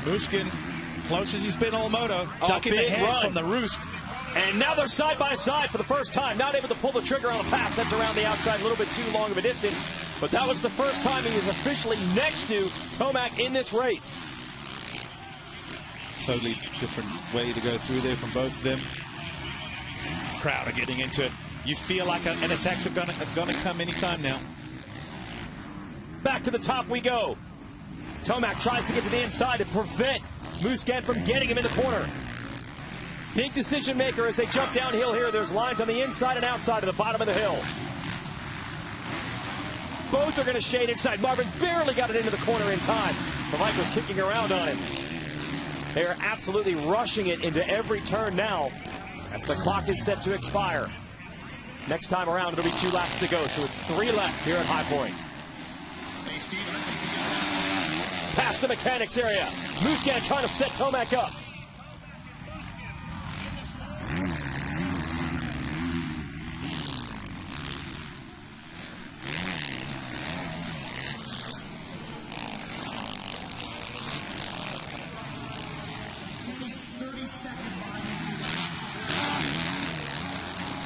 Musquin, close as he's been all Moto, ducking the head from the roost. And now they're side by side for the first time. Not able to pull the trigger on a pass. That's around the outside, a little bit too long of a distance. But that was the first time he was officially next to Tomac in this race. Totally different way to go through there from both of them. Crowd are getting into it. You feel like an attack's going to come anytime now. Back to the top we go. Tomac tries to get to the inside to prevent Musquin from getting him in the corner. Big decision maker as they jump downhill here. There's lines on the inside and outside of the bottom of the hill. Both are going to shade inside. Marvin barely got it into the corner in time. The Hight was kicking around on him. They are absolutely rushing it into every turn now as the clock is set to expire. Next time around, it'll be 2 laps to go, so it's 3 left here at High Point. Past the mechanics area. Musquin trying to set Tomac up.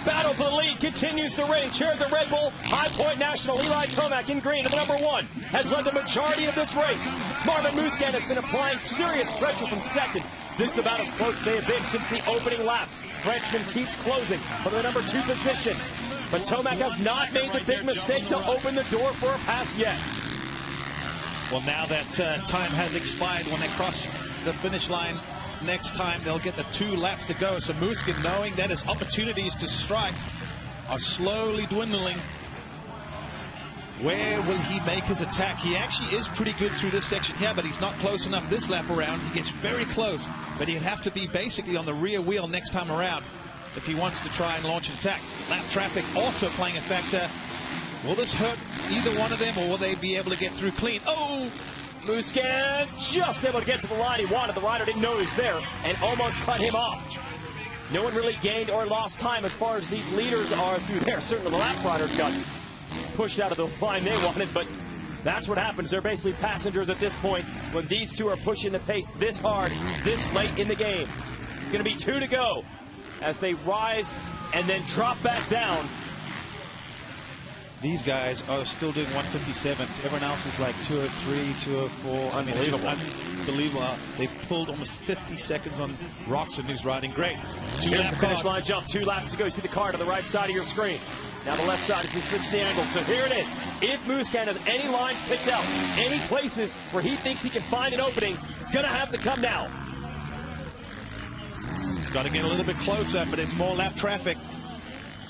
Battle for the lead continues to rage here at the Red Bull High Point National. Eli Tomac in green, the number 1, has led the majority of this race. Marvin Musquin has been applying serious pressure from second. This is about as close as they have been since the opening lap. Frenchman keeps closing for the number 2 position. But Tomac has not made the big mistake to open the door for a pass yet. Well, now that time has expired when they cross the finish line. Next time they'll get the 2 laps to go. So Musquin, knowing that his opportunities to strike are slowly dwindling. Where will he make his attack? He actually is pretty good through this section here, but he's not close enough this lap around. He gets very close, but he'd have to be basically on the rear wheel next time around if he wants to try and launch an attack. Lap traffic also playing a factor. Will this hurt either one of them, or will they be able to get through clean? Oh! Musquin just able to get to the line he wanted. The rider didn't know he was there and almost cut him off. No one really gained or lost time as far as these leaders are through there. Certainly the lap riders got pushed out of the line they wanted, but that's what happens. They're basically passengers at this point when these two are pushing the pace this hard, this late in the game. It's going to be 2 to go as they rise and then drop back down. These guys are still doing 157. Everyone else is like 203, 204. Unbelievable. Unbelievable. They've pulled almost 50 seconds on Roxon, who's riding great. Here's the finish line jump. 2 laps to go. You see the car to the right side of your screen. Now the left side as we switch the angle. So here it is. If Musquin has any lines picked out, any places where he thinks he can find an opening, it's going to have to come now. It's got to get a little bit closer, but it's more lap traffic.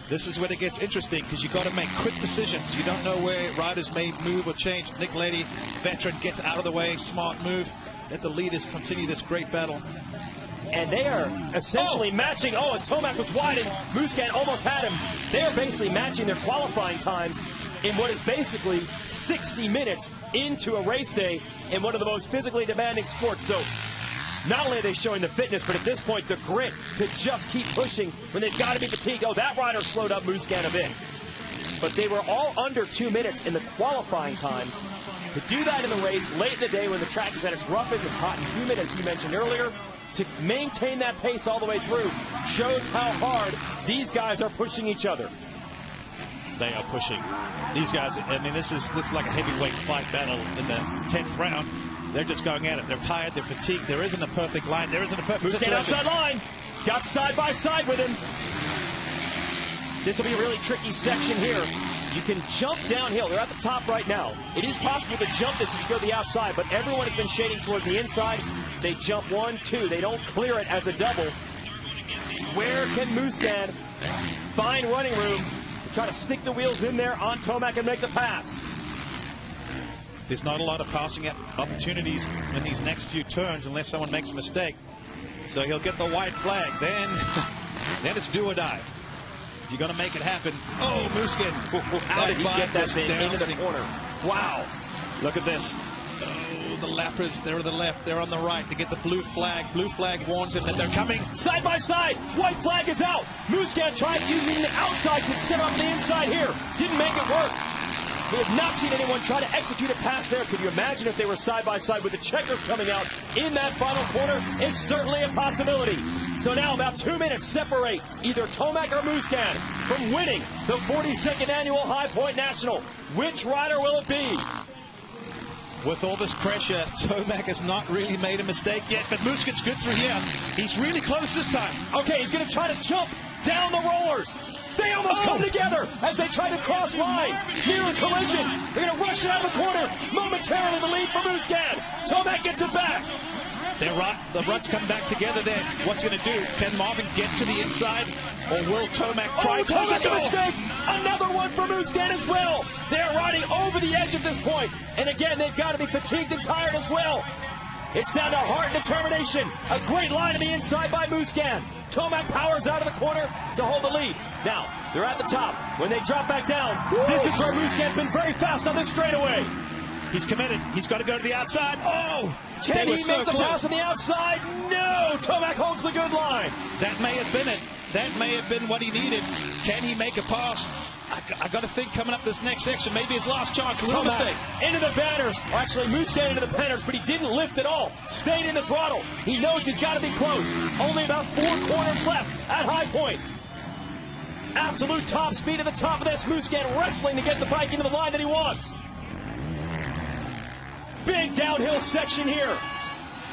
This is when it gets interesting because you've got to make quick decisions. You don't know where riders may move or change. Nick Lady, veteran, gets out of the way. Smart move. Let the leaders continue this great battle. And they are essentially matching. Oh, as Tomac was wide and Musquin almost had him. They are basically matching their qualifying times in what is basically 60 minutes into a race day in one of the most physically demanding sports. So not only are they showing the fitness, but at this point, the grit to just keep pushing when they've got to be fatigued. Oh, that rider slowed up Musquin a bit. But they were all under 2 minutes in the qualifying times. To do that in the race late in the day when the track is at its roughest and hot and humid, as you mentioned earlier, to maintain that pace all the way through shows how hard these guys are pushing each other. They are pushing. These guys, I mean, this is like a heavyweight fight battle in the 10th round. They're just going at it. They're tired. They're fatigued. There isn't a perfect line. There isn't a perfect situation. Outside line. Got side by side with him. This will be a really tricky section here. You can jump downhill. They're at the top right now. It is possible to jump this if you go to the outside, but everyone has been shading toward the inside. They jump 1, 2. They don't clear it as a double. Where can Musquin find running room to try to stick the wheels in there on Tomac and make the pass? There's not a lot of passing opportunities in these next few turns unless someone makes a mistake. So he'll get the white flag. Then it's do or die. You're going to make it happen. Oh, Musquin. How did he get that thing into the corner? Wow. Look at this. Oh, the lappers, they're on the left, they're on the right. They get the blue flag. Blue flag warns them that they're coming. Side by side. White flag is out. Musquin tried using the outside to set up the inside here. Didn't make it work. We have not seen anyone try to execute a pass there. Could you imagine if they were side by side with the checkers coming out in that final corner? It's certainly a possibility. So now about 2 minutes separate either Tomac or Musquin from winning the 42nd annual High Point National. Which rider will it be? With all this pressure, Tomac has not really made a mistake yet, but Musquin's good through here. He's really close this time. Okay, he's going to try to jump down the rollers. They almost come together as they try to cross lines. Near a collision. They're going to rush it out of the corner. Momentarily the lead for Musquin. Tomac gets it back. The ruts come back together there. What's he going to do? Can Marvin get to the inside? Or will Tomac try to close Tomac a mistake. Another one for Musquin as well. They're riding over the edge at this point. And again, they've got to be fatigued and tired as well. It's down to heart and determination. A great line to the inside by Musquin. Tomac powers out of the corner to hold the lead. Now, they're at the top. When they drop back down, this is where Musquin's been very fast on this straightaway. He's committed. He's got to go to the outside. Oh! Can he make the pass on the outside? No! Tomac holds the good line. That may have been it. That may have been what he needed. Can he make a pass? I got to think coming up this next section, maybe his last chance. A little mistake. Into the banners. Actually, Musquin into the banners, but he didn't lift at all. Stayed in the throttle. He knows he's got to be close. Only about 4 corners left at High Point. Absolute top speed at the top of this. Musquin wrestling to get the bike into the line that he wants. Big downhill section here.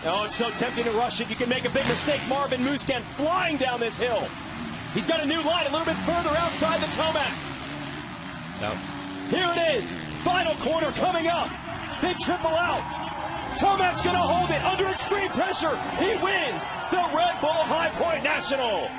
Oh, it's so tempting to rush it. You can make a big mistake. Marvin Musquin flying down this hill. He's got a new line a little bit further outside the Tomac. No. Here it is. Final corner coming up. They triple out. Tomac's going to hold it under extreme pressure. He wins the Red Bull High Point National.